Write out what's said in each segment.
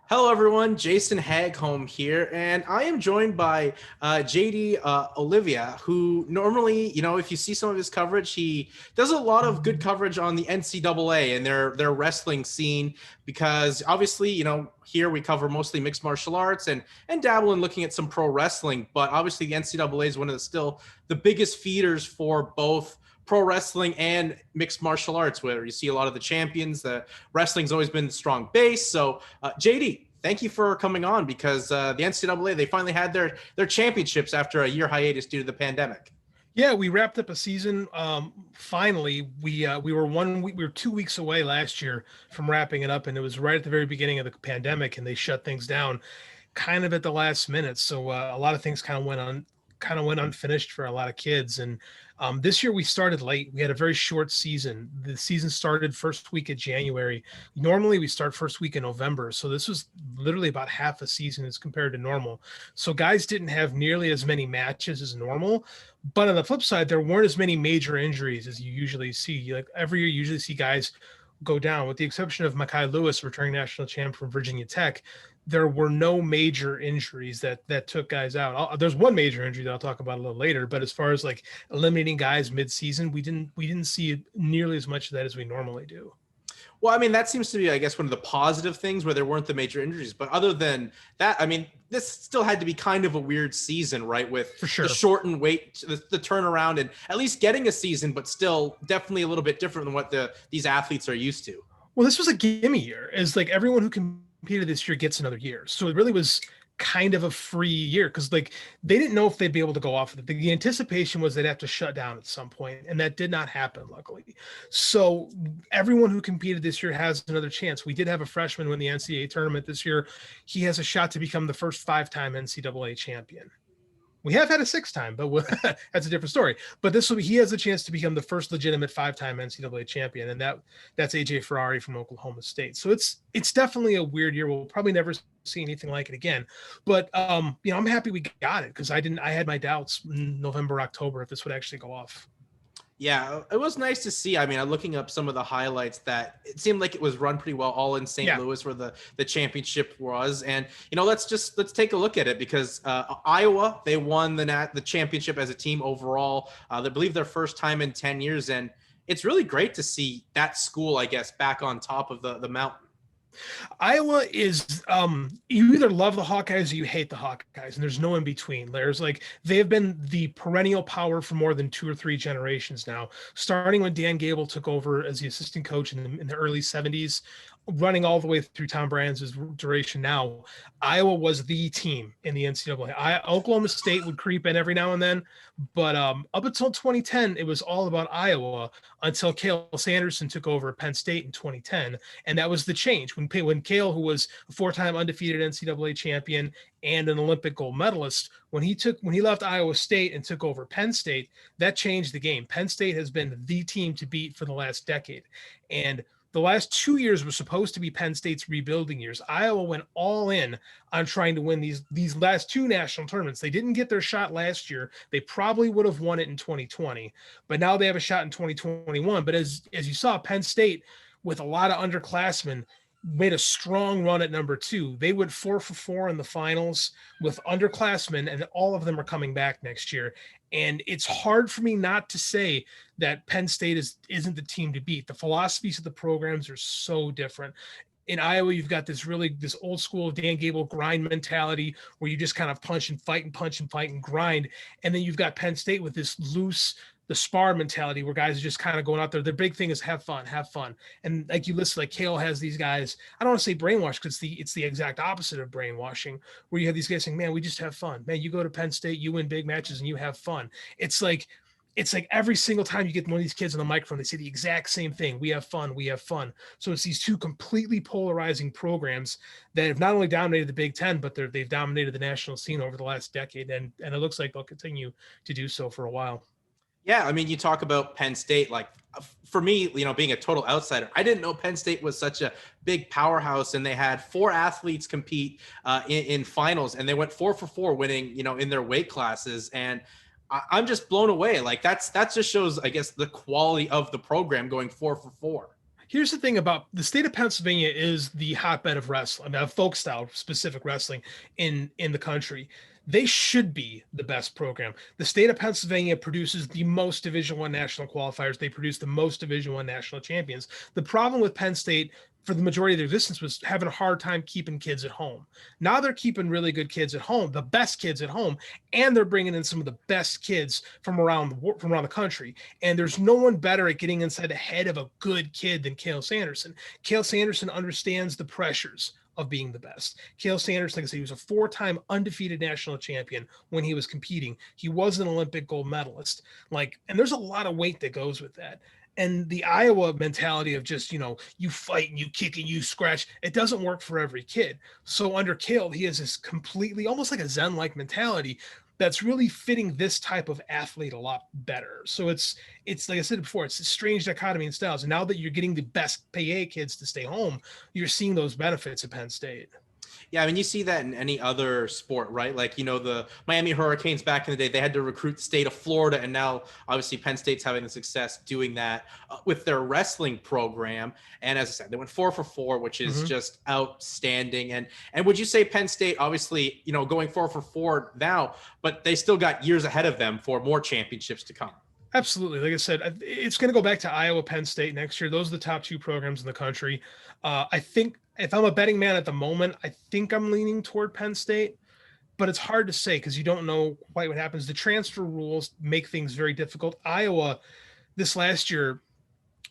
Hello, everyone. Jason Hagholm here, and I am joined by JD Olivia, who normally, if you see some of his coverage, he does a lot of good coverage on the NCAA and their wrestling scene. Because obviously, here we cover mostly mixed martial arts and dabble in looking at some pro wrestling. But obviously, the NCAA is one of the biggest feeders for both pro wrestling and mixed martial arts, where you see a lot of the champions. The wrestling's always been the strong base. So, JD, thank you for coming on because the NCAA, they finally had their championships after a year hiatus due to the pandemic. Yeah, we wrapped up a season. Finally, we were 1 week, we were 2 weeks away last year from wrapping it up, and it was right at the very beginning of the pandemic, and they shut things down kind of at the last minute. So a lot of things kind of went unfinished for a lot of kids. And this year we started late. We had a very short season. The season started first week of January. Normally we start first week in November. So this was literally about half a season as compared to normal. So guys didn't have nearly as many matches as normal. But on the flip side, there weren't as many major injuries as you usually see. Like every year, you usually see guys go down, with the exception of Mikayla, returning national champ from Virginia Tech. There were no major injuries that took guys out. There's one major injury that I'll talk about a little later, but as far as like eliminating guys mid-season, we didn't see nearly as much of that as we normally do. Well, I mean, that seems to be, I guess, one of the positive things where there weren't the major injuries. But other than that, I mean, this still had to be kind of a weird season, right? With For sure. the shortened wait, the turnaround, and at least getting a season, but still definitely a little bit different than what these athletes are used to. Well, this was a gimme year. Is like everyone who competed this year gets another year. So it really was kind of a free year because like they didn't know if they'd be able to go off of it. The anticipation was they'd have to shut down at some point, and that did not happen, luckily. So everyone who competed this year has another chance. We did have a freshman win the NCAA tournament this year. He has a shot to become the first five-time NCAA champion. We have had a six-time, but that's a different story. But he has a chance to become the first legitimate five-time NCAA champion, and that's AJ Ferrari from Oklahoma State. So it's definitely a weird year. We'll probably never see anything like it again. But I'm happy we got it because I had my doubts in November, October if this would actually go off. Yeah, it was nice to see. I mean, I'm looking up some of the highlights that it seemed like it was run pretty well, all in St. Louis where the championship was. And, let's take a look at it because Iowa, they won the championship as a team overall. They believe their first time in 10 years. And it's really great to see that school, I guess, back on top of the mountain. Iowa is you either love the Hawkeyes or you hate the Hawkeyes, and there's no in between. There's like they have been the perennial power for more than 2 or 3 generations now, starting when Dan Gable took over as the assistant coach in the early 70s, running all the way through Tom Brands' duration now. Iowa was the team in the NCAA. Oklahoma State would creep in every now and then, but up until 2010, it was all about Iowa until Kayla Sanderson took over Penn State in 2010, and that was the change. When Kayla, who was a 4-time undefeated NCAA champion and an Olympic gold medalist, when he left Iowa State and took over Penn State, that changed the game. Penn State has been the team to beat for the last decade, and the last 2 years were supposed to be Penn State's rebuilding years. Iowa went all in on trying to win these last 2 national tournaments. They didn't get their shot last year. They probably would have won it in 2020, but now they have a shot in 2021. But as you saw, Penn State, with a lot of underclassmen, made a strong run at number 2. They went 4 for 4 in the finals with underclassmen, and all of them are coming back next year. And it's hard for me not to say that Penn State isn't the team to beat. The philosophies of the programs are so different. In Iowa, you've got this old school Dan Gable grind mentality where you just kind of punch and fight and grind. And then you've got Penn State with this loose, the spar mentality where guys are just kind of going out there. Their big thing is have fun. And like you listen, like Kale has these guys, I don't want to say brainwashed because it's the exact opposite of brainwashing, where you have these guys saying, man, we just have fun. Man, you go to Penn State, you win big matches and you have fun. It's like every single time you get one of these kids on the microphone, they say the exact same thing. We have fun. So it's these 2 completely polarizing programs that have not only dominated the Big Ten, but they've dominated the national scene over the last decade. And it looks like they'll continue to do so for a while. Yeah, I mean, you talk about Penn State, like for me, being a total outsider, I didn't know Penn State was such a big powerhouse, and they had 4 athletes compete in finals, and they went 4 for 4 winning, in their weight classes. And I'm just blown away. Like that just shows, I guess, the quality of the program going 4 for 4. Here's the thing about the state of Pennsylvania is the hotbed of wrestling, folk style specific wrestling in the country. They should be the best program. The state of Pennsylvania produces the most Division I national qualifiers. They produce the most Division I national champions. The problem with Penn State for the majority of their existence was having a hard time keeping kids at home. Now they're keeping really good kids at home, the best kids at home, and they're bringing in some of the best kids from around the country. And there's no one better at getting inside the head of a good kid than Kayla Sanderson. Kayla Sanderson understands the pressures of being the best. Kayla Sanderson, like I said, he was a 4-time undefeated national champion when he was competing. He was an Olympic gold medalist. And there's a lot of weight that goes with that. And the Iowa mentality of just, you fight and you kick and you scratch, it doesn't work for every kid. So under Kale, he has this completely, almost like a Zen-like mentality that's really fitting this type of athlete a lot better. So it's like I said before, it's a strange dichotomy in styles. And now that you're getting the best PA kids to stay home, you're seeing those benefits at Penn State. Yeah, I mean, you see that in any other sport, right? The Miami Hurricanes back in the day, they had to recruit the state of Florida. And now, obviously, Penn State's having the success doing that with their wrestling program. And as I said, they went 4 for 4, which is just outstanding. And would you say Penn State, obviously, going 4 for 4 now, but they still got years ahead of them for more championships to come? Absolutely. Like I said, it's going to go back to Iowa, Penn State next year. Those are the top 2 programs in the country. I think if I'm a betting man at the moment, I think I'm leaning toward Penn State, but it's hard to say because you don't know quite what happens. The transfer rules make things very difficult. Iowa this last year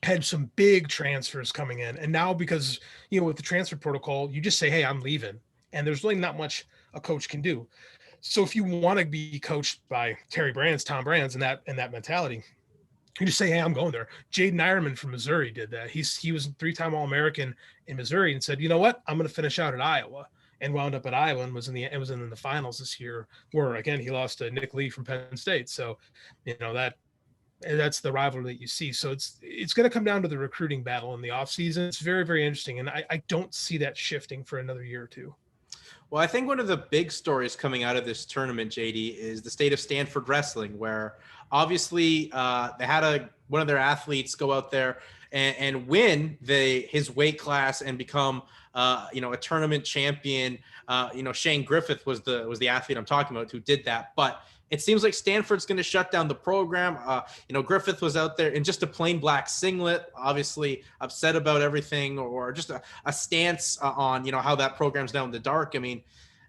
had some big transfers coming in. And now because, with the transfer protocol, you just say, hey, I'm leaving. And there's really not much a coach can do. So if you want to be coached by Tom Brands and that mentality, you just say, hey, I'm going there. Jaden Ironman from Missouri did that. He was a 3-time All-American in Missouri and said, you know what? I'm going to finish out at Iowa, and wound up at Iowa and was in the finals this year, where again he lost to Nick Lee from Penn State. So, that's the rivalry that you see. So it's going to come down to the recruiting battle in the offseason. It's very, very interesting, and I don't see that shifting for another year or two. Well, I think one of the big stories coming out of this tournament, JD, is the state of Stanford Wrestling, where obviously they had one of their athletes go out there and win his weight class and become a tournament champion. Shane Griffith was the athlete I'm talking about who did that, but it seems like Stanford's going to shut down the program. Griffith was out there in just a plain black singlet, obviously upset about everything, or just a stance on, how that program's now in the dark. I mean,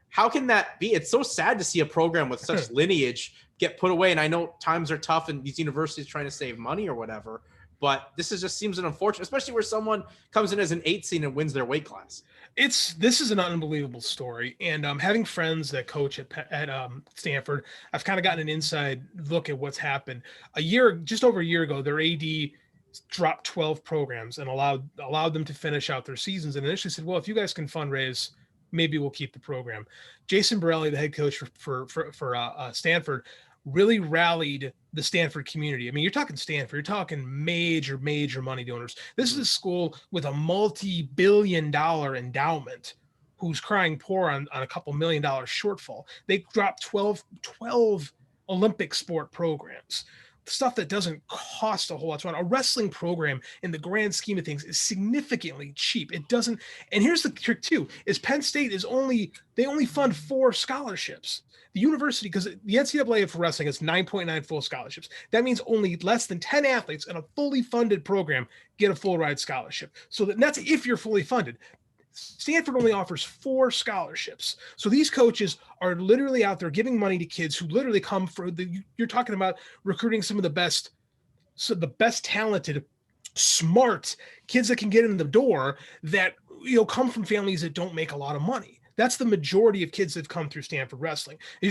how can that be? It's so sad to see a program with such lineage get put away. And I know times are tough and these universities trying to save money or whatever, but this just seems an unfortunate, especially where someone comes in as an 8 seed and wins their weight class. This is an unbelievable story, and having friends that coach at Stanford, I've kind of gotten an inside look at what's happened. Just over a year ago, their AD dropped 12 programs and allowed them to finish out their seasons, and initially said, well, if you guys can fundraise, maybe we'll keep the program. Jason Borelli, the head coach for Stanford, really rallied the Stanford community. I mean, you're talking Stanford, you're talking major money donors. This is a school with a multi-billion-dollar endowment who's crying poor on a couple $1 million shortfall. They dropped 12 Olympic sport programs. Stuff that doesn't cost a whole lot to run. A wrestling program in the grand scheme of things is significantly cheap. It doesn't, and here's the trick too, is Penn State they only fund 4 scholarships. The university, because the NCAA for wrestling has 9.9 full scholarships. That means only less than 10 athletes in a fully funded program get a full ride scholarship. So that's if you're fully funded. Stanford only offers 4 scholarships. So these coaches are literally out there giving money to kids who literally come you're talking about recruiting some of the best talented, smart kids that can get in the door that, come from families that don't make a lot of money. That's the majority of kids that have come through Stanford Wrestling. You're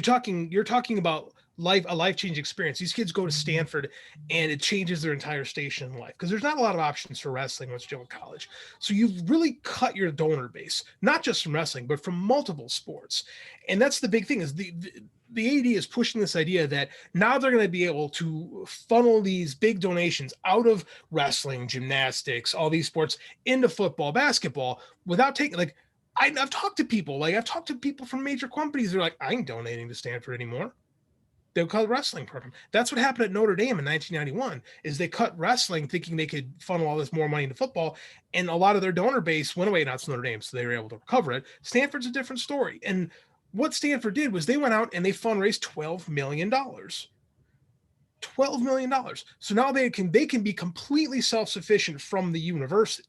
talking about a life-changing experience. These kids go to Stanford and it changes their entire station in life because there's not a lot of options for wrestling once you're in college. So you've really cut your donor base, not just from wrestling, but from multiple sports. And that's the big thing is the AD is pushing this idea that now they're going to be able to funnel these big donations out of wrestling, gymnastics, all these sports into football, basketball without taking I've talked to people from major companies. They're like, I ain't donating to Stanford anymore. They'll cut the wrestling program. That's what happened at Notre Dame in 1991 is they cut wrestling thinking they could funnel all this more money into football. And a lot of their donor base went away, not to Notre Dame, so they were able to recover it. Stanford's a different story. And what Stanford did was they went out and they fundraised $12 million. $12 million. So now they can be completely self-sufficient from the university.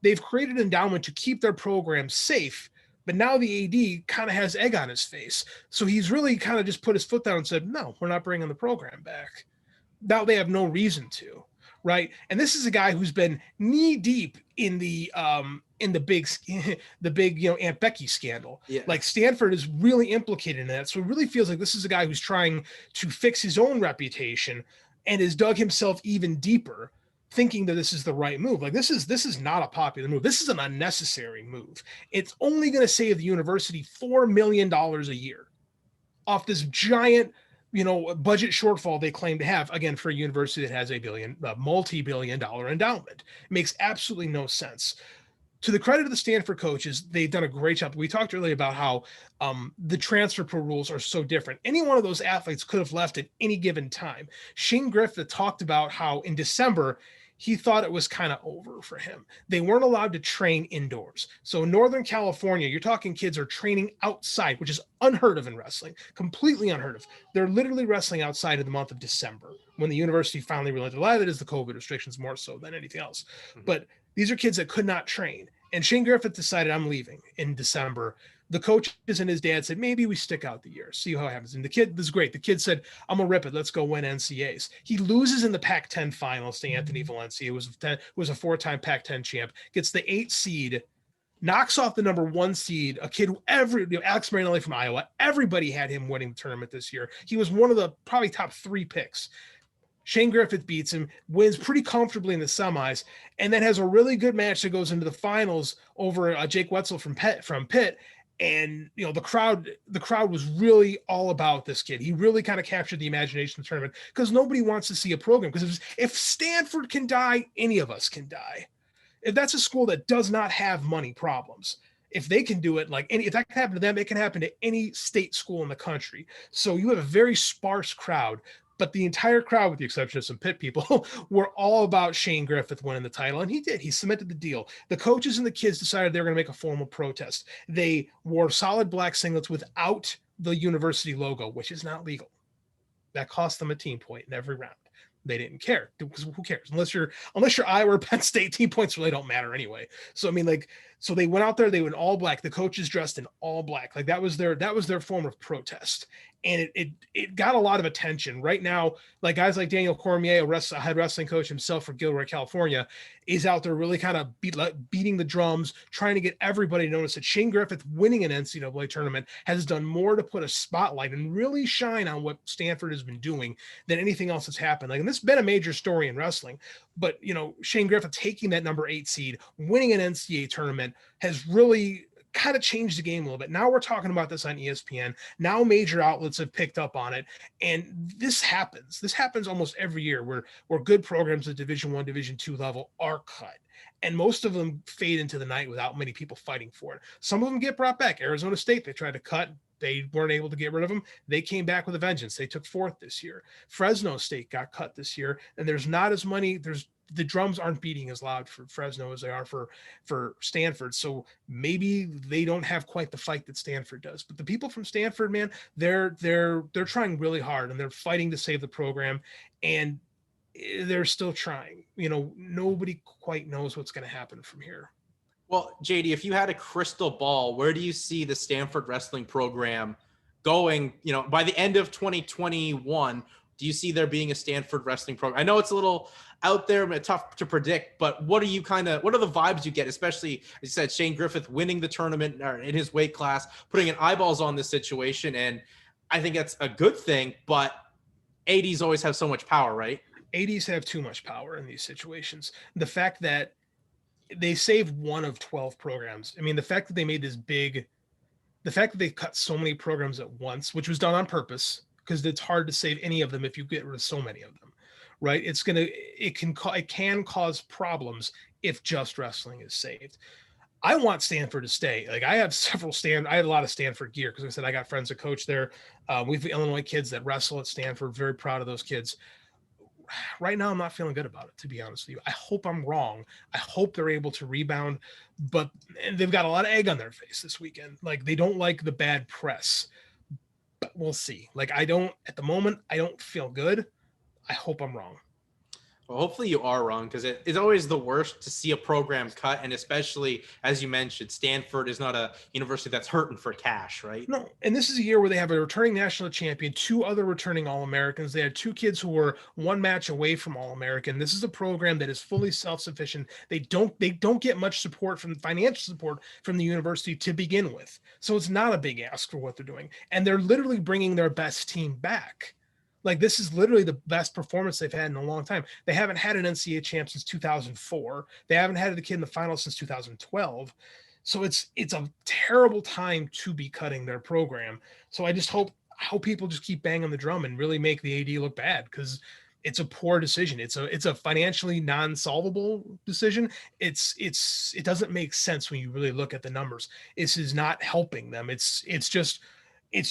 They've created an endowment to keep their program safe, but now the AD kind of has egg on his face. So he's really kind of just put his foot down and said, no, we're not bringing the program back. Now they have no reason to, right? And this is a guy who's been knee deep in the big, Aunt Becky scandal. Yeah. Like Stanford is really implicated in that. So it really feels like this is a guy who's trying to fix his own reputation and has dug himself even deeper, thinking that this is the right move. Like this is not a popular move. This is an unnecessary move. It's only going to save the university $4 million a year off this giant, budget shortfall they claim to have, again, for a university that has a multi-billion-dollar endowment. It makes absolutely no sense. To the credit of the Stanford coaches, they've done a great job. We talked earlier about how the transfer pro rules are so different. Any one of those athletes could have left at any given time. Shane Griffith talked about how in December, he thought it was kind of over for him. They weren't allowed to train indoors. So in Northern California, you're talking kids are training outside, which is unheard of in wrestling, completely unheard of. They're literally wrestling outside in the month of December when the university finally realized a lot of it is the COVID restrictions more so than anything else. Mm-hmm. But these are kids that could not train. And Shane Griffith decided, I'm leaving in December. The coaches and his dad said, maybe we stick out the year, see how it happens. And the kid, this is great. The kid said, I'm going to rip it. Let's go win NCAAs. He loses in the Pac-10 finals to Anthony Valencia. It was a 4-time Pac-10 champ, gets the 8 seed, knocks off the number 1 seed, a kid who Alex Marinelli from Iowa, everybody had him winning the tournament this year. He was one of the probably top 3 picks. Shane Griffith beats him, wins pretty comfortably in the semis, and then has a really good match that goes into the finals over Jake Wetzel from Pitt. And the crowd was really all about this kid. He really kind of captured the imagination of the tournament because nobody wants to see a program. Because if Stanford can die, any of us can die. If that's a school that does not have money problems, if they can do it, if that can happen to them, it can happen to any state school in the country. So you have a very sparse crowd. But the entire crowd, with the exception of some Pitt people, were all about Shane Griffith winning the title. And he did. He cemented the deal. The coaches and the kids decided they were going to make a formal protest. They wore solid black singlets without the university logo, which is not legal. That cost them a team point in every round. They didn't care because who cares? Unless you're Iowa or Penn State, team points really don't matter anyway. So so they went out there. They went all black. The coaches dressed in all black. That was their form of protest. And it got a lot of attention. Right now, guys like Daniel Cormier, a head wrestling coach himself for Gilroy, California, is out there really kind of beating the drums, trying to get everybody to notice that Shane Griffith winning an NCAA tournament has done more to put a spotlight and really shine on what Stanford has been doing than anything else that's happened. And this has been a major story in wrestling. But, Shane Griffith taking that number 8 seed, winning an NCAA tournament has really kind of changed the game a little bit. Now we're talking about this on ESPN. Now major outlets have picked up on it. And this happens. This happens almost every year where good programs at Division I, Division II level are cut. And most of them fade into the night without many people fighting for it. Some of them get brought back. Arizona State, they tried to cut. They weren't able to get rid of them. They came back with a vengeance. They took 4th this year. Fresno State got cut this year. And there's not as many, the drums aren't beating as loud for Fresno as they are for Stanford. So maybe they don't have quite the fight that Stanford does. But the people from Stanford, man, they're trying really hard and they're fighting to save the program. And they're still trying. Nobody quite knows what's going to happen from here. Well, JD, if you had a crystal ball, where do you see the Stanford wrestling program going, by the end of 2021? Do you see there being a Stanford wrestling program? I know it's a little out there, but tough to predict, but what are the vibes you get, especially, as you said, Shane Griffith winning the tournament in his weight class, putting an eyeballs on this situation. And I think that's a good thing, but ADs always have so much power, right? ADs have too much power in these situations. The fact that they saved 1 of 12 programs. I mean, the fact that they made the fact that they cut so many programs at once, which was done on purpose, because it's hard to save any of them if you get rid of so many of them, right? It can cause problems if just wrestling is saved. I want Stanford to stay. Like I had a lot of Stanford gear because I said I got friends that coach there. We've Illinois kids that wrestle at Stanford. Very proud of those kids. Right now, I'm not feeling good about it, to be honest with you. I hope I'm wrong. I hope they're able to rebound, but they've got a lot of egg on their face this weekend. Like they don't like the bad press, but we'll see. Like at the moment, I don't feel good. I hope I'm wrong. Well, hopefully you are wrong, because it's always the worst to see a program cut. And especially, as you mentioned, Stanford is not a university that's hurting for cash, right? No, and this is a year where they have a returning national champion, two other returning All-Americans. They had two kids who were one match away from All-American. This is a program that is fully self-sufficient. They don't get much support from financial support from the university to begin with. So it's not a big ask for what they're doing. And they're literally bringing their best team back. Like this is literally the best performance they've had in a long time. They haven't had an NCAA champ since 2004. They haven't had a kid in the finals since 2012. So it's a terrible time to be cutting their program. So I hope people just keep banging the drum and really make the AD look bad, because it's a poor decision. It's a financially non-solvable decision. It doesn't make sense when you really look at the numbers. This is not helping them. It's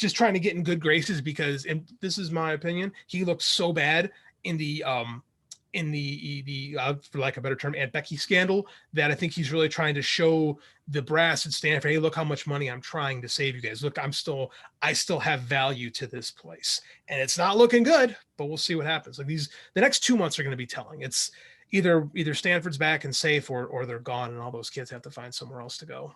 just trying to get in good graces, because, and this is my opinion, he looks so bad in the for lack of a better term, Aunt Becky scandal, that I think he's really trying to show the brass at Stanford, hey, look how much money I'm trying to save you guys. Look, I still have value to this place, and it's not looking good, but we'll see what happens. Like the next 2 months are going to be telling. It's either Stanford's back and safe, or they're gone, and all those kids have to find somewhere else to go.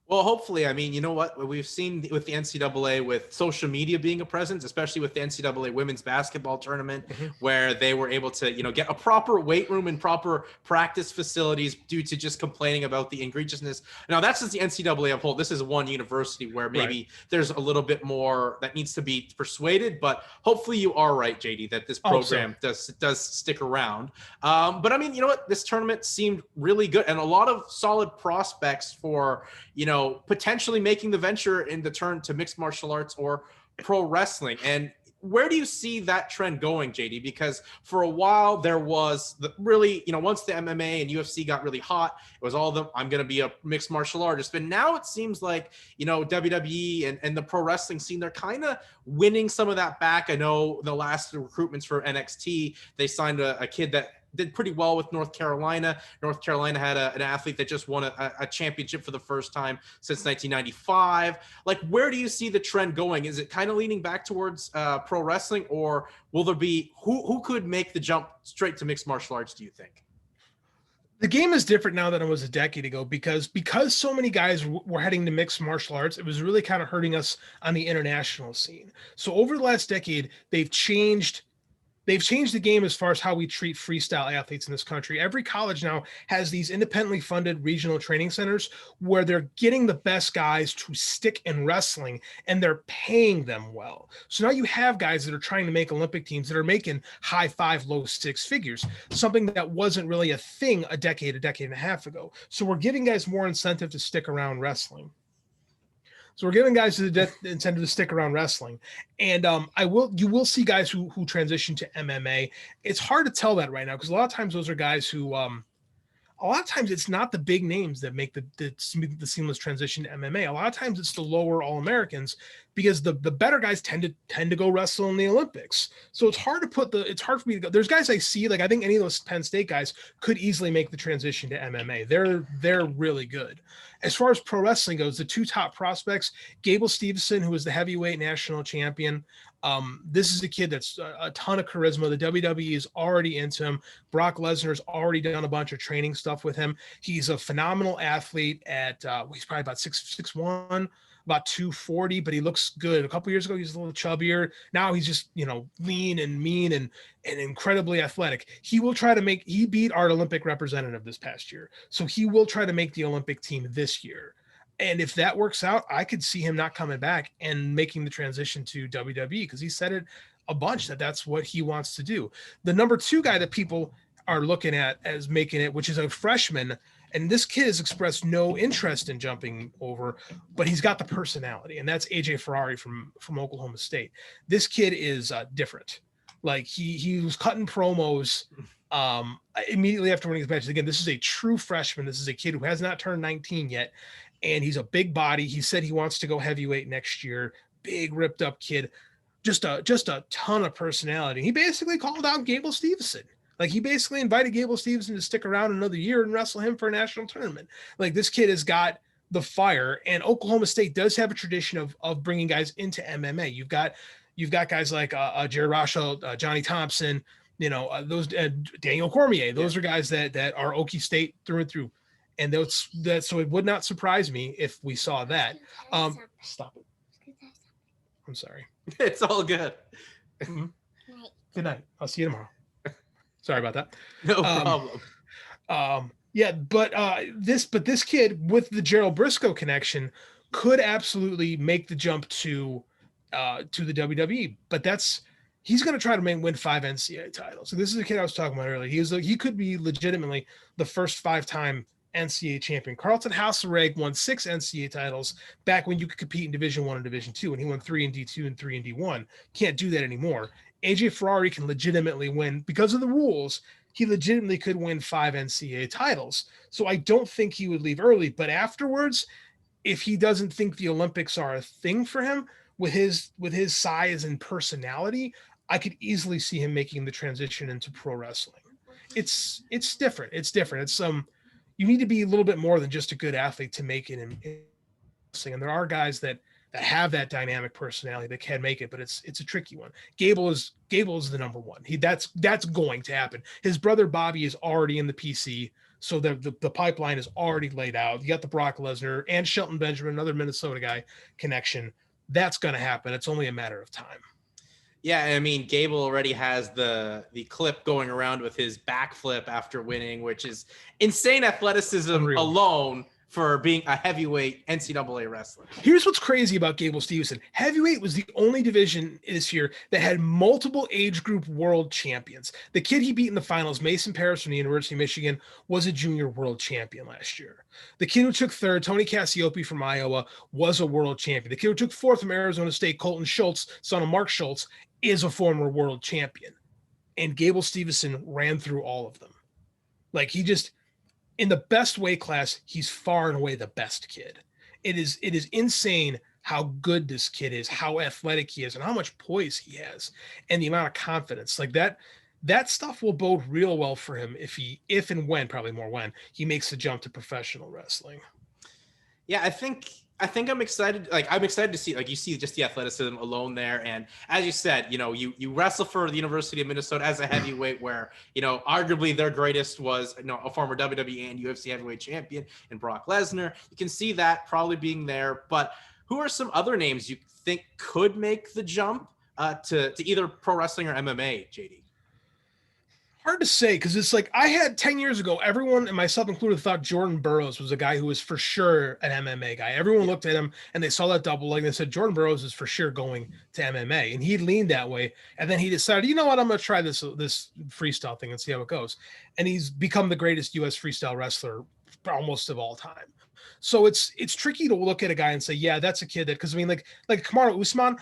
Well, hopefully. I mean, you know what we've seen with the NCAA, with social media being a presence, especially with the NCAA women's basketball tournament, where they were able to, get a proper weight room and proper practice facilities due to just complaining about the egregiousness. Now, that's just the NCAA of whole. This is one university where maybe there's a little bit more that needs to be persuaded, but hopefully you are right, JD, that this program does stick around. But I mean, you know what? This tournament seemed really good, and a lot of solid prospects for, potentially making the venture in the turn to mixed martial arts or pro wrestling. And where do you see that trend going, JD? Because for a while there was really, once the MMA and UFC got really hot, it was all I'm going to be a mixed martial artist. But now it seems like, WWE and the pro wrestling scene, they're kind of winning some of that back. I know the last recruitments for NXT, they signed a kid that did pretty well with North Carolina. North Carolina had an athlete that just won a championship for the first time since 1995. Like, where do you see the trend going? Is it kind of leaning back towards pro wrestling, or will there be who could make the jump straight to mixed martial arts, do you think? The game is different now than it was a decade ago, because so many guys were heading to mixed martial arts. It was really kind of hurting us on the international scene. So over the last decade, they've changed the game as far as how we treat freestyle athletes in this country. Every college now has these independently funded regional training centers where they're getting the best guys to stick in wrestling, and they're paying them well. So now you have guys that are trying to make Olympic teams that are making high 5, low 6 figures, something that wasn't really a thing a decade and a half ago. So we're giving guys more incentive to stick around wrestling. So we're giving guys the incentive to stick around wrestling. And you will see guys who transition to MMA. It's hard to tell that right now, because a lot of times those are guys who a lot of times it's not the big names that make the seamless transition to MMA. A lot of times it's the lower All-Americans, because the better guys tend to go wrestle in the Olympics. So it's hard for me to go. There's guys I see, like I think any of those Penn State guys could easily make the transition to MMA. They're really good. As far as pro wrestling goes, the two top prospects, Gable Stevenson, who is the heavyweight national champion. This is a kid that's a ton of charisma. The WWE is already into him. Brock Lesnar's already done a bunch of training stuff with him. He's a phenomenal athlete at he's probably about 6'1", about 240, but he looks good. A couple years ago, he was a little chubbier. Now he's just, lean and mean and incredibly athletic. He beat our Olympic representative this past year. So he will try to make the Olympic team this year. And if that works out, I could see him not coming back and making the transition to WWE, because he said it a bunch that that's what he wants to do. The number 2 guy that people are looking at as making it, which is a freshman, and this kid has expressed no interest in jumping over, but he's got the personality, and that's AJ Ferrari from Oklahoma State. This kid is different. Like he was cutting promos Immediately after winning his matches. Again, this is a true freshman. This is a kid who has not turned 19 yet, and he's a big body. He said he wants to go heavyweight next year. Big ripped up kid, just a ton of personality. He basically called out Gable Stevenson. Like, he basically invited Gable Stevenson to stick around another year and wrestle him for a national tournament. Like, this kid has got the fire, and Oklahoma State does have a tradition of bringing guys into MMA. You've got guys like Jared Rosho, Johnny Thompson, those Daniel Cormier. Those are guys that are Okie State through and through, and so it would not surprise me if we saw that. Stop it. I'm sorry. It's all good. Mm-hmm. Good night. I'll see you tomorrow. Sorry about that. No problem. But this kid with the Gerald Briscoe connection could absolutely make the jump to the WWE. But he's going to try to win 5 NCAA titles. So this is the kid I was talking about earlier. He could be legitimately the first 5-time NCAA champion. Carlton Haussereg won 6 NCAA titles back when you could compete in Division I and Division II, and he won 3 in D2 and 3 in D1. Can't do that anymore. AJ Ferrari can legitimately win because of the rules. He legitimately could win 5 NCAA titles. So I don't think he would leave early, but afterwards, if he doesn't think the Olympics are a thing for him with his size and personality, I could easily see him making the transition into pro wrestling. It's different. It's different. It's you need to be a little bit more than just a good athlete to make it in wrestling. And there are guys that have that dynamic personality that can make it, but it's a tricky one. Gable is the number one. That's going to happen. His brother Bobby is already in the PC, so the pipeline is already laid out. You got the Brock Lesnar and Shelton Benjamin, another Minnesota guy connection. That's going to happen. It's only a matter of time. Yeah, I mean, Gable already has the clip going around with his backflip after winning, which is insane athleticism alone for being a heavyweight NCAA wrestler. Here's what's crazy about Gable Stevenson. Heavyweight was the only division this year that had multiple age group world champions. The kid he beat in the finals, Mason Paris from the University of Michigan, was a junior world champion last year. The kid who took third, Tony Cassiope from Iowa, was a world champion. The kid who took fourth from Arizona State, Colton Schultz, son of Mark Schultz, is a former world champion. And Gable Stevenson ran through all of them. Like, in the best weight class, he's far and away the best kid. It is insane how good this kid is, how athletic he is, and how much poise he has, and the amount of confidence. Like, that stuff will bode real well for him if and when he makes the jump to professional wrestling. Yeah, I think I'm excited. Like, I'm excited to see, like, you see just the athleticism alone there. And as you said, you wrestle for the University of Minnesota as a heavyweight where, arguably their greatest was, a former WWE and UFC heavyweight champion in Brock Lesnar. You can see that probably being there. But who are some other names you think could make the jump to either pro wrestling or MMA, JD? Hard to say, because it's like I had 10 years ago, everyone, and myself included, thought Jordan Burroughs was a guy who was for sure an MMA guy. Everyone looked at him and they saw that double leg and they said, Jordan Burroughs is for sure going to MMA. And he leaned that way. And then he decided, you know what, I'm going to try this freestyle thing and see how it goes. And he's become the greatest US freestyle wrestler almost of all time. So it's tricky to look at a guy and say, yeah, that's a kid that, because I mean, like Kamaru Usman,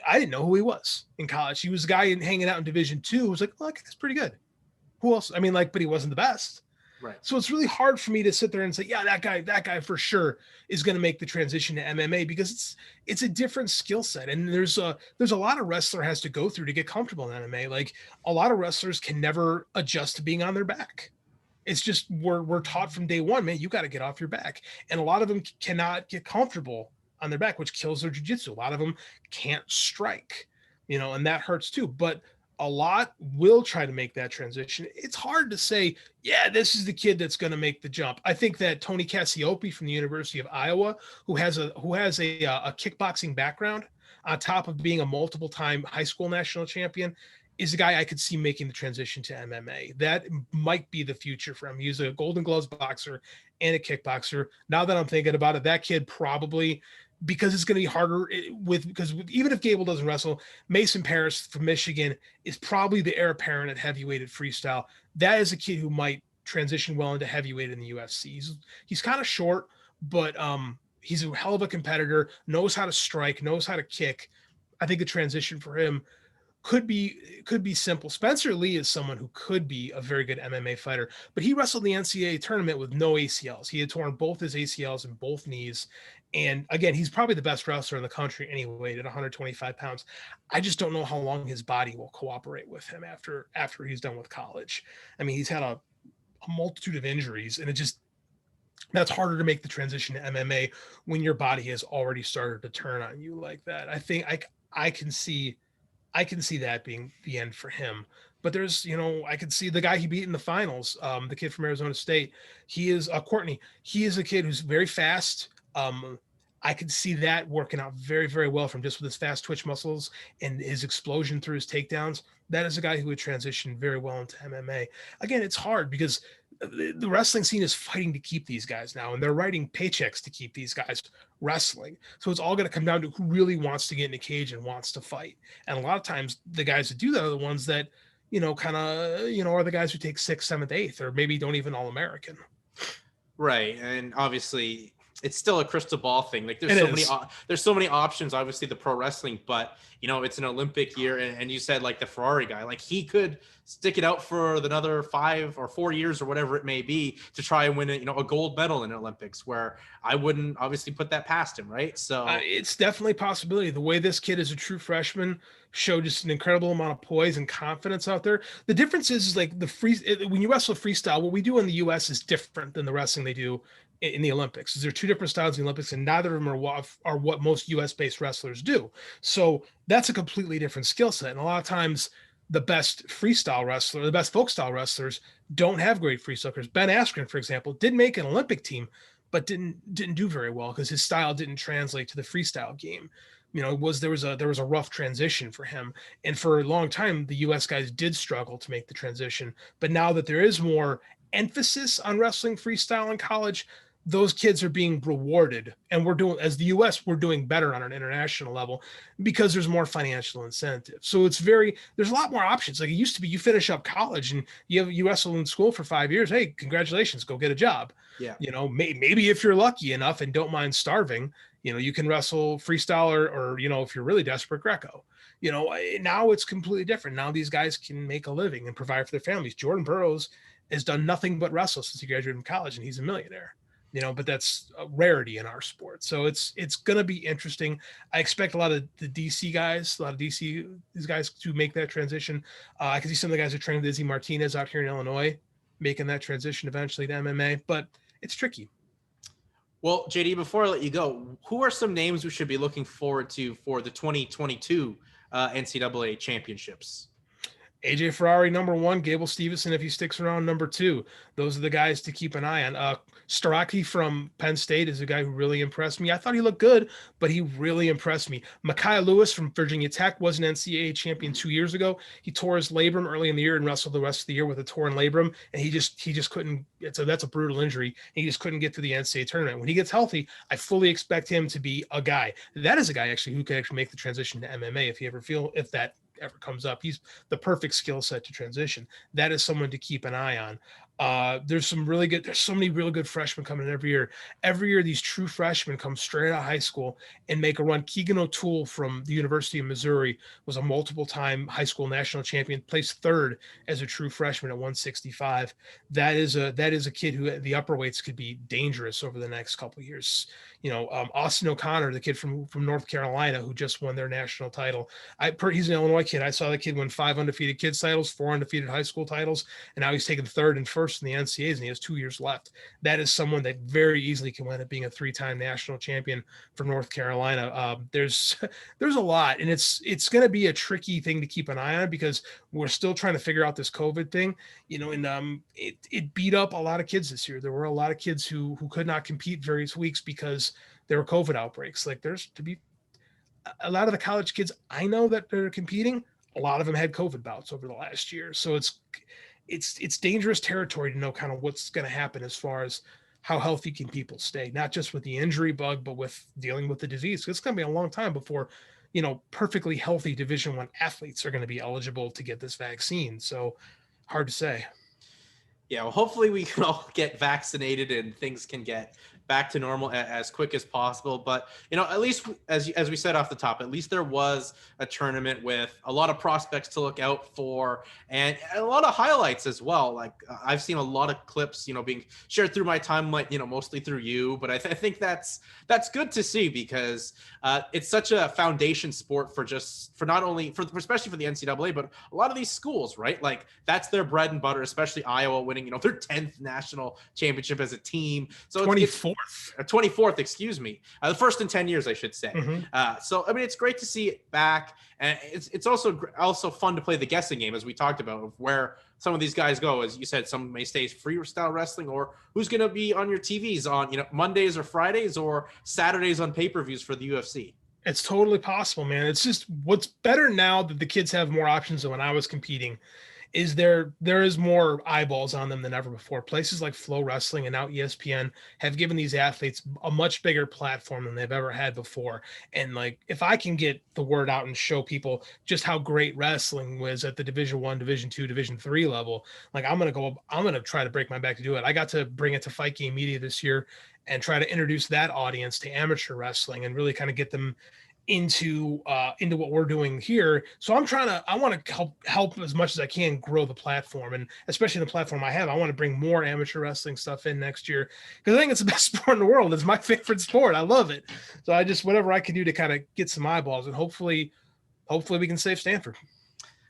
I didn't know who he was in college. He was a guy hanging out in Division II who was like, well, that's pretty good. Who else? I mean, but he wasn't the best. Right. So it's really hard for me to sit there and say, yeah, that guy for sure is going to make the transition to MMA, because it's a different skill set. And there's a lot a wrestler has to go through to get comfortable in MMA. Like, a lot of wrestlers can never adjust to being on their back. It's just, we're taught from day one, man, you got to get off your back. And a lot of them cannot get comfortable on their back, which kills their jiu-jitsu. A lot of them can't strike, and that hurts too. But a lot will try to make that transition. It's hard to say, yeah, this is the kid that's going to make the jump. I think that Tony Cassiope from the University of Iowa, who has a kickboxing background on top of being a multiple-time high school national champion, is a guy I could see making the transition to MMA. That might be the future for him. He's a Golden Gloves boxer and a kickboxer. Now that I'm thinking about it, that kid probably, because it's going to be harder because even if Gable doesn't wrestle, Mason Paris from Michigan is probably the heir apparent at heavyweight at freestyle. That is a kid who might transition well into heavyweight in the UFC. He's kind of short, but he's a hell of a competitor, knows how to strike, knows how to kick. I think the transition for him could be simple. Spencer Lee is someone who could be a very good MMA fighter, but he wrestled the NCAA tournament with no ACLs. He had torn both his ACLs in both knees. And again, he's probably the best wrestler in the country anyway at 125 pounds. I just don't know how long his body will cooperate with him after he's done with college. I mean, he's had a multitude of injuries, and that's harder to make the transition to MMA when your body has already started to turn on you like that. I think I can see that being the end for him. But there's, I can see the guy he beat in the finals, the kid from Arizona State. He is Courtney. He is a kid who's very fast. I could see that working out very, very well from just with his fast twitch muscles and his explosion through his takedowns. That is a guy who would transition very well into MMA. Again, it's hard because the wrestling scene is fighting to keep these guys now, and they're writing paychecks to keep these guys wrestling. So it's all going to come down to who really wants to get in a cage and wants to fight. And a lot of times the guys that do that are the ones that, are the guys who take 6th, 7th, 8th, or maybe don't even All-American. Right. And obviously it's still a crystal ball thing. Like there's so many options, obviously the pro wrestling, but it's an Olympic year. And you said like the Ferrari guy, like he could stick it out for another 5 or 4 years or whatever it may be to try and win a gold medal in Olympics, where I wouldn't obviously put that past him. Right. So it's definitely a possibility. The way this kid is a true freshman showed just an incredible amount of poise and confidence out there. The difference is like when you wrestle freestyle, what we do in the US is different than the wrestling they do in the Olympics. There are 2 different styles in the Olympics, and neither of them are what most US based wrestlers do. So that's a completely different skill set. And a lot of times the best freestyle wrestler, the best folk style wrestlers don't have great freestylers. Ben Askren, for example, did make an Olympic team, but didn't do very well because his style didn't translate to the freestyle game. There was a rough transition for him. And for a long time, the US guys did struggle to make the transition. But now that there is more emphasis on wrestling freestyle in college, those kids are being rewarded, and as the US, we're doing better on an international level because there's more financial incentive. So there's a lot more options. Like it used to be, you finish up college and you wrestle in school for 5 years. Hey, congratulations, go get a job. Yeah. Maybe if you're lucky enough and don't mind starving, you can wrestle freestyle or if you're really desperate, Greco. Now it's completely different. Now these guys can make a living and provide for their families. Jordan Burroughs has done nothing but wrestle since he graduated from college, and he's a millionaire. But that's a rarity in our sport. So it's going to be interesting. I expect a lot of the DC guys, these guys to make that transition. I can see some of the guys who trained with Izzy Martinez out here in Illinois making that transition eventually to MMA, but it's tricky. Well, JD, before I let you go, who are some names we should be looking forward to for the 2022 NCAA championships? AJ Ferrari, number 1, Gable Stevenson, if he sticks around, number 2. Those are the guys to keep an eye on. Starocki from Penn State is a guy who really impressed me. I thought he looked good, but he really impressed me. Mikayla Lewis from Virginia Tech was an NCAA champion 2 years ago. He tore his labrum early in the year and wrestled the rest of the year with a torn labrum, and he just couldn't. That's a brutal injury. He just couldn't get to the NCAA tournament. When he gets healthy, I fully expect him to be a guy. That is a guy actually who could actually make the transition to MMA if that ever comes up. He's the perfect skill set to transition. That is someone to keep an eye on. There's so many really good freshmen coming in every year. Every year, these true freshmen come straight out of high school and make a run. Keegan O'Toole from the University of Missouri was a multiple-time high school national champion, placed 3rd as a true freshman at 165. That is a kid who the upper weights could be dangerous over the next couple of years. Austin O'Connor, the kid from North Carolina who just won their national title. He's an Illinois kid. I saw the kid win 5 undefeated kids titles, 4 undefeated high school titles, and now he's taken 3rd and 1st in the NCAAs, and he has 2 years left. That is someone that very easily can wind up being a 3-time national champion from North Carolina. There's a lot, and it's going to be a tricky thing to keep an eye on because we're still trying to figure out this COVID thing. And it beat up a lot of kids this year. There were a lot of kids who could not compete various weeks because there were COVID outbreaks. Like there's to be a lot of the college kids I know that are competing. A lot of them had COVID bouts over the last year, so it's dangerous territory to know kind of what's going to happen as far as how healthy can people stay, not just with the injury bug, but with dealing with the disease. It's going to be a long time before, perfectly healthy Division I athletes are going to be eligible to get this vaccine. So hard to say. Yeah, well, hopefully we can all get vaccinated and things can get back to normal as quick as possible. But, at least as we said off the top, at least there was a tournament with a lot of prospects to look out for and a lot of highlights as well. Like I've seen a lot of clips, being shared through my timeline, mostly through you. But I think that's good to see because it's such a foundation sport for not only especially for the NCAA, but a lot of these schools, right? Like that's their bread and butter, especially Iowa winning, their 10th national championship as a team. So 24th. 24th, excuse me. The first in 10 years, I should say. So, I mean, it's great to see it back. And it's also fun to play the guessing game, as we talked about, of where some of these guys go. As you said, some may stay freestyle wrestling, or who's going to be on your TVs on, Mondays or Fridays or Saturdays on pay-per-views for the UFC. It's totally possible, man. It's just what's better now that the kids have more options than when I was competing is there is more eyeballs on them than ever before. Places like Flow Wrestling and now ESPN have given these athletes a much bigger platform than they've ever had before. And like, if I can get the word out and show people just how great wrestling was at the Division I, Division II, Division III level, like I'm going to try to break my back to do it. I got to bring it to Fight Game Media this year and try to introduce that audience to amateur wrestling and really kind of get them into what we're doing here. So I want to help as much as I can grow the platform, and especially the platform I have. I want to bring more amateur wrestling stuff in next year because I think it's the best sport in the world. It's my favorite sport. I love it. So I just, whatever I can do to kind of get some eyeballs, and hopefully we can save Stanford.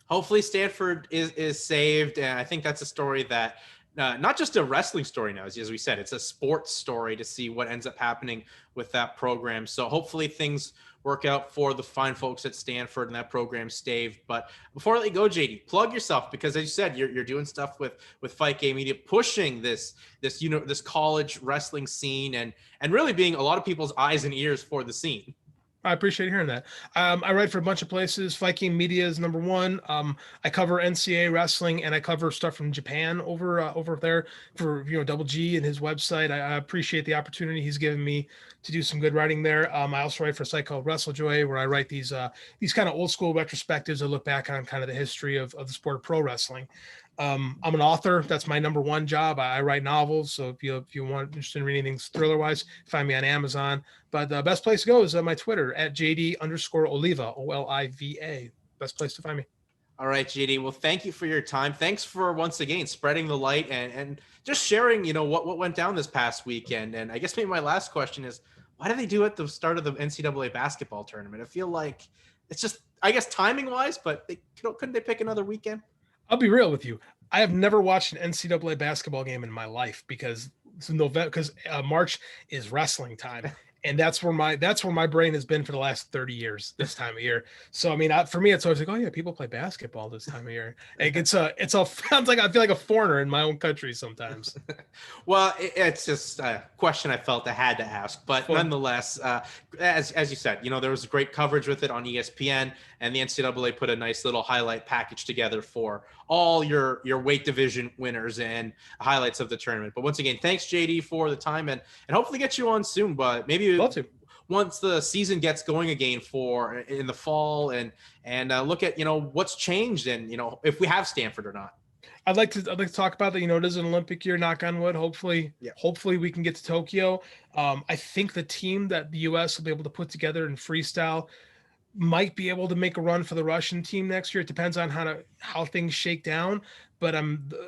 Hopefully Stanford is saved. And I think that's a story that not just a wrestling story now, as we said, it's a sports story to see what ends up happening with that program. So hopefully things work out for the fine folks at Stanford and that program staved. But before I let you go, JD, plug yourself, because as you said, you're doing stuff with Fight Game Media, pushing this college wrestling scene and really being a lot of people's eyes and ears for the scene. I appreciate hearing that. I write for a bunch of places. Fight Game Media is number one. I cover NCAA wrestling and I cover stuff from Japan over there for Double G and his website. I appreciate the opportunity he's given me to do some good writing there. I also write for a site called WrestleJoy, where I write these kind of old school retrospectives that look back on kind of the history of the sport of pro wrestling. I'm an author. That's my number one job. I write novels. So if you want interested in reading things thriller wise, find me on Amazon. But the best place to go is my Twitter at JD_Oliva, OLIVA. Best place to find me. All right, JD. Well, thank you for your time. Thanks for once again spreading the light and just sharing, what went down this past weekend. And I guess maybe my last question is, why do they do it at the start of the NCAA basketball tournament? I feel like it's just, I guess, timing wise, but couldn't they pick another weekend? I'll be real with you. I have never watched an NCAA basketball game in my life because March is wrestling time. And that's where my brain has been for the last 30 years this time of year. So, I mean, for me, it's always like, oh yeah, people play basketball this time of year. Like it's sounds like I feel like a foreigner in my own country sometimes. Well, it's just a question I felt I had to ask, but nonetheless, as you said, there was great coverage with it on ESPN, and the NCAA put a nice little highlight package together for all your weight division winners and highlights of the tournament. But once again, thanks JD for the time and hopefully get you on soon, but maybe love to. Once the season gets going again in the fall and look at, what's changed and, if we have Stanford or not. I'd like to talk about that. It is an Olympic year, knock on wood. Hopefully we can get to Tokyo. I think the team that the U.S. will be able to put together in freestyle might be able to make a run for the Russian team next year. It depends on how things shake down. But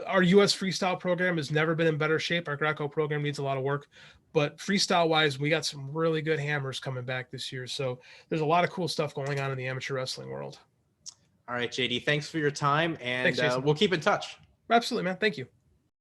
our U.S. freestyle program has never been in better shape. Our Greco program needs a lot of work. But freestyle-wise, we got some really good hammers coming back this year. So there's a lot of cool stuff going on in the amateur wrestling world. All right, JD, thanks for your time, and thanks, we'll keep in touch. Absolutely, man. Thank you.